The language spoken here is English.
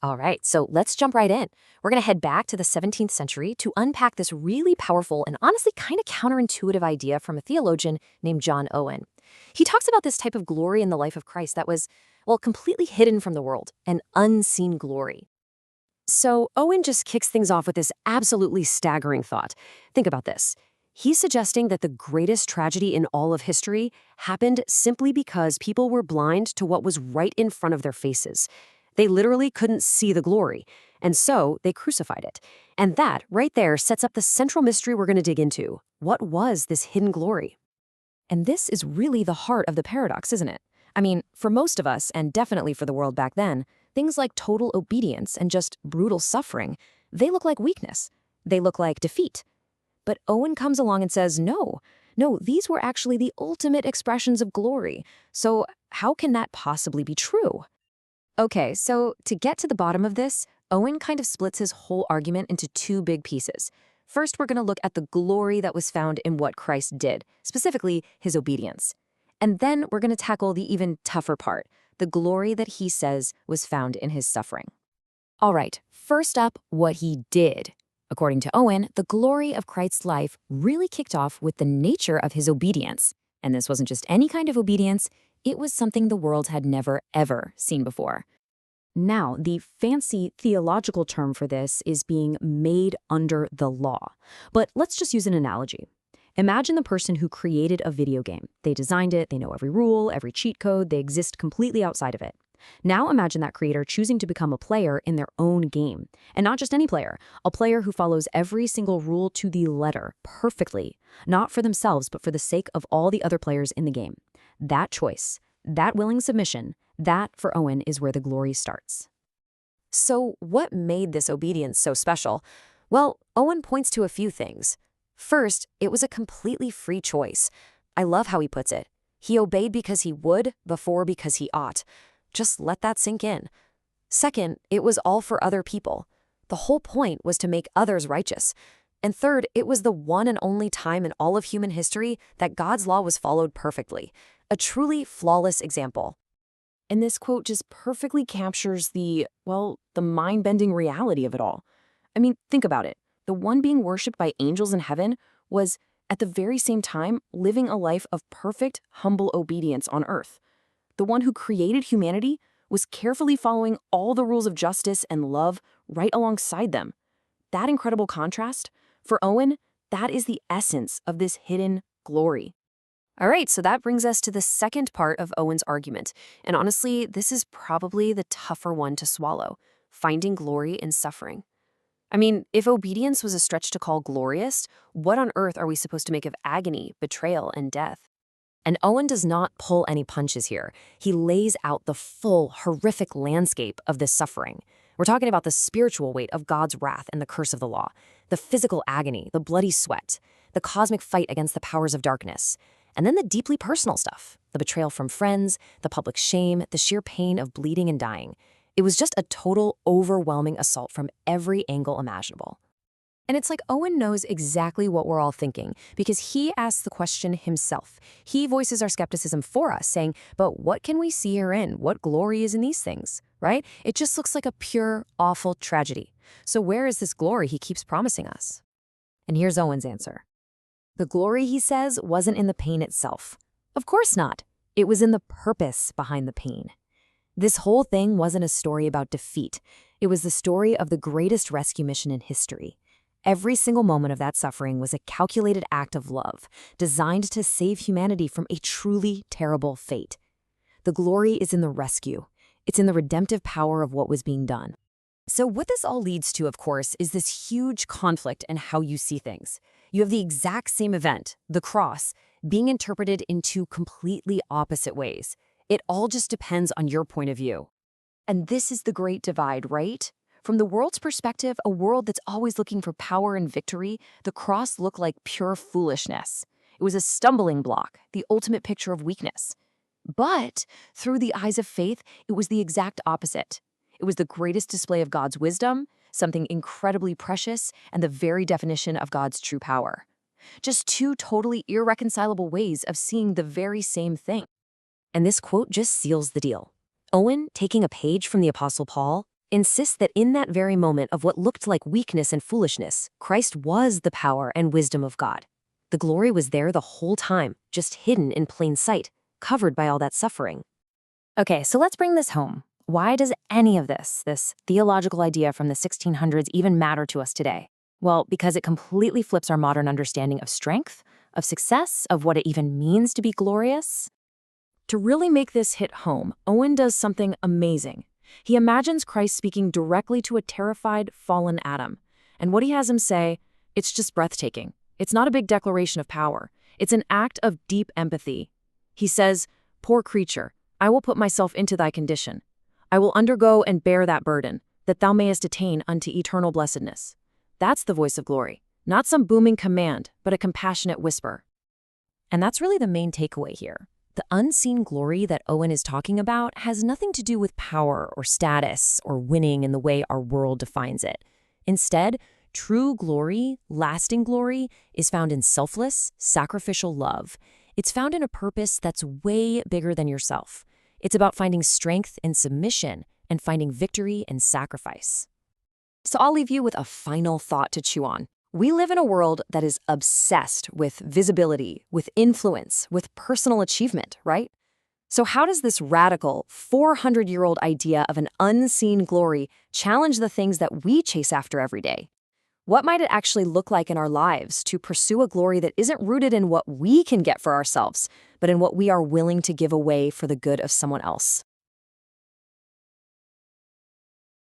All right, so let's jump right in. We're going to head back to the 17th century to unpack this really powerful and honestly kind of counterintuitive idea from a theologian named John Owen. He talks about this type of glory in the life of Christ that was, well, completely hidden from the world, an unseen glory. So Owen just kicks things off with this absolutely staggering thought. Think about this. He's suggesting that the greatest tragedy in all of history happened simply because people were blind to what was right in front of their faces. They literally couldn't see the glory, and so they crucified it. And that, right there, sets up the central mystery we're going to dig into. What was this hidden glory? And this is really the heart of the paradox, isn't it? I mean, for most of us, and definitely for the world back then, things like total obedience and just brutal suffering, they look like weakness. They look like defeat. But Owen comes along and says, no, these were actually the ultimate expressions of glory. So how can that possibly be true? Okay, so to get to the bottom of this, Owen kind of splits his whole argument into two big pieces. First, we're going to look at the glory that was found in what Christ did, specifically his obedience. And then we're going to tackle the even tougher part, the glory that he says was found in his suffering. All right, first up, what he did. According to Owen, the glory of Christ's life really kicked off with the nature of his obedience. And this wasn't just any kind of obedience, it was something the world had never, ever seen before. Now, the fancy theological term for this is being made under the law. But let's just use an analogy. Imagine the person who created a video game. They designed it, they know every rule, every cheat code, they exist completely outside of it. Now imagine that creator choosing to become a player in their own game. And not just any player, a player who follows every single rule to the letter, perfectly. Not for themselves, but for the sake of all the other players in the game. That choice, that willing submission, that, for Owen, is where the glory starts. So what made this obedience so special? Well, Owen points to a few things. First, it was a completely free choice. I love how he puts it. He obeyed because he would, before because he ought. Just let that sink in. Second, it was all for other people. The whole point was to make others righteous. And third, it was the one and only time in all of human history that God's law was followed perfectly. A truly flawless example. And this quote just perfectly captures the mind-bending reality of it all. I mean, think about it. The one being worshipped by angels in heaven was, at the very same time, living a life of perfect, humble obedience on earth. The one who created humanity was carefully following all the rules of justice and love right alongside them. That incredible contrast, for Owen, that is the essence of this hidden glory. All right, so that brings us to the second part of Owen's argument. And honestly, this is probably the tougher one to swallow, finding glory in suffering. I mean, if obedience was a stretch to call glorious, what on earth are we supposed to make of agony, betrayal, and death? And Owen does not pull any punches here. He lays out the full, horrific landscape of this suffering. We're talking about the spiritual weight of God's wrath and the curse of the law, the physical agony, the bloody sweat, the cosmic fight against the powers of darkness, and then the deeply personal stuff, the betrayal from friends, the public shame, the sheer pain of bleeding and dying. It was just a total, overwhelming assault from every angle imaginable. And it's like Owen knows exactly what we're all thinking because he asks the question himself. He voices our skepticism for us, saying, but what can we see herein? What glory is in these things, right? It just looks like a pure, awful tragedy. So where is this glory he keeps promising us? And here's Owen's answer. The glory, he says, wasn't in the pain itself. Of course not. It was in the purpose behind the pain. This whole thing wasn't a story about defeat. It was the story of the greatest rescue mission in history. Every single moment of that suffering was a calculated act of love, designed to save humanity from a truly terrible fate. The glory is in the rescue. It's in the redemptive power of what was being done. So what this all leads to, of course, is this huge conflict in how you see things. You have the exact same event, the cross, being interpreted in two completely opposite ways. It all just depends on your point of view. And this is the great divide, right? From the world's perspective, a world that's always looking for power and victory, the cross looked like pure foolishness. It was a stumbling block, the ultimate picture of weakness. But through the eyes of faith, it was the exact opposite. It was the greatest display of God's wisdom, something incredibly precious, and the very definition of God's true power. Just two totally irreconcilable ways of seeing the very same thing. And this quote just seals the deal. Owen, taking a page from the Apostle Paul, insists that in that very moment of what looked like weakness and foolishness, Christ was the power and wisdom of God. The glory was there the whole time, just hidden in plain sight, covered by all that suffering. Okay, so let's bring this home. Why does any of this theological idea from the 1600s even matter to us today? Well, because it completely flips our modern understanding of strength, of success, of what it even means to be glorious. To really make this hit home, Owen does something amazing. He imagines Christ speaking directly to a terrified, fallen Adam. And what he has him say, it's just breathtaking. It's not a big declaration of power. It's an act of deep empathy. He says, "Poor creature, I will put myself into thy condition. I will undergo and bear that burden, that thou mayest attain unto eternal blessedness." That's the voice of glory. Not some booming command, but a compassionate whisper. And that's really the main takeaway here. The unseen glory that Owen is talking about has nothing to do with power or status or winning in the way our world defines it. Instead, true glory, lasting glory, is found in selfless, sacrificial love. It's found in a purpose that's way bigger than yourself. It's about finding strength in submission and finding victory in sacrifice. So I'll leave you with a final thought to chew on. We live in a world that is obsessed with visibility, with influence, with personal achievement, right? So how does this radical, 400-year-old idea of an unseen glory challenge the things that we chase after every day? What might it actually look like in our lives to pursue a glory that isn't rooted in what we can get for ourselves, but in what we are willing to give away for the good of someone else?